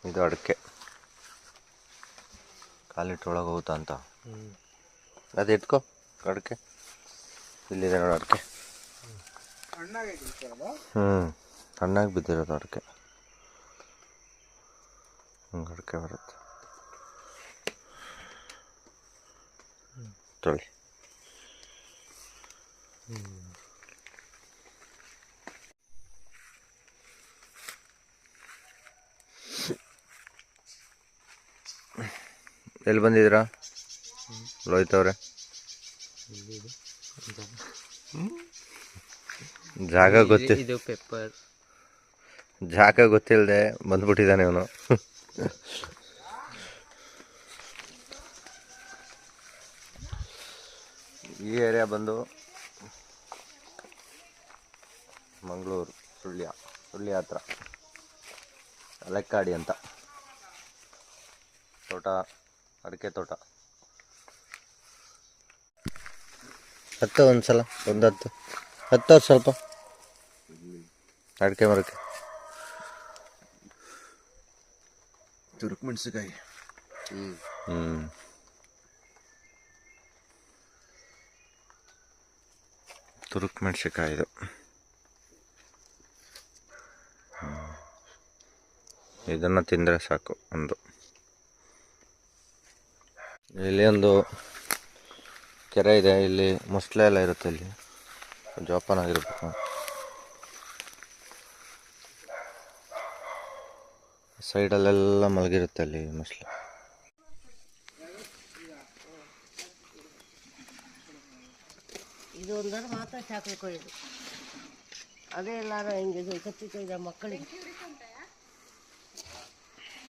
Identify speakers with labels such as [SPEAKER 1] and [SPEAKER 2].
[SPEAKER 1] ಇದು ಅಡಿಕೆ ಕಾಲಿಟ್ಟೊಳಗೆ ಹೋಗುತ್ತಾ ಅಂತ ಅದು ಎತ್ಕೋ ಅಡಿಕೆ ಇಲ್ಲಿದೆ ನೋಡಿ ಅಡಿಕೆ ಸಣ್ಣಾಗಿ ಬಿದ್ದಿರೋದು ಅಡಿಕೆ ಹಂಗೆ ಅಡಿಕೆ ಬರುತ್ತೆ ತೊಳಿ ಎಲ್ಲಿ ಬಂದಿದ್ದೀರಾ ಲೋಯ್ತವ್ರೆ ಜಾಗ ಗೊತ್ತಿಲ್ಲ
[SPEAKER 2] ಪೆಪ್ಪರ್
[SPEAKER 1] ಜಾಗ ಗೊತ್ತಿಲ್ಲದೆ ಬಂದ್ಬಿಟ್ಟಿದ್ದಾನೆ ಇವನು ಈ ಏರಿಯಾ ಬಂದು ಮಂಗಳೂರು ಸುಳ್ಯ ಹತ್ರ ಅಲೆಕ್ಕಾಡಿ ಅಂತ ತೋಟ ಅಡಿಕೆ ತೋಟ ಹತ್ತು ಒಂದು ಸಲ ಒಂದು ಹತ್ತು ಸ್ವಲ್ಪ ಅಡಿಕೆ ಮರಕ್ಕೆ
[SPEAKER 3] ತುರುಕು ಮೆಣಸಿಕಾಯಿ
[SPEAKER 1] ತುರುಕು ಮೆಣಸಿಕಾಯಿ ಇದು ಇದನ್ನು ತಿಂದರೆ ಸಾಕು ಒಂದು ಇಲ್ಲಿ ಒಂದು ಕೆರೆ ಇದೆ ಇಲ್ಲಿ ಮೊಸಳೆ ಎಲ್ಲ ಇರುತ್ತೆ ಇಲ್ಲಿ ಜೋಪಾನ ಆಗಿರ್ಬೇಕು ಸೈಡಲ್ಲೆಲ್ಲ ಮಲಗಿರುತ್ತೆ ಅಲ್ಲಿ ಮೊಸಳೆ
[SPEAKER 4] ಇದು ಒಂದರ ಮಾತ್ರ ಚಾಕ್ಲೇಟ್ ಕೊಯ್ದು ಅದೇ ಎಲ್ಲಾರು ಹಿಂಗೆ ಕತ್ತಿ ಕೊಯ್ದ ಮಕ್ಕಳಿಗೆ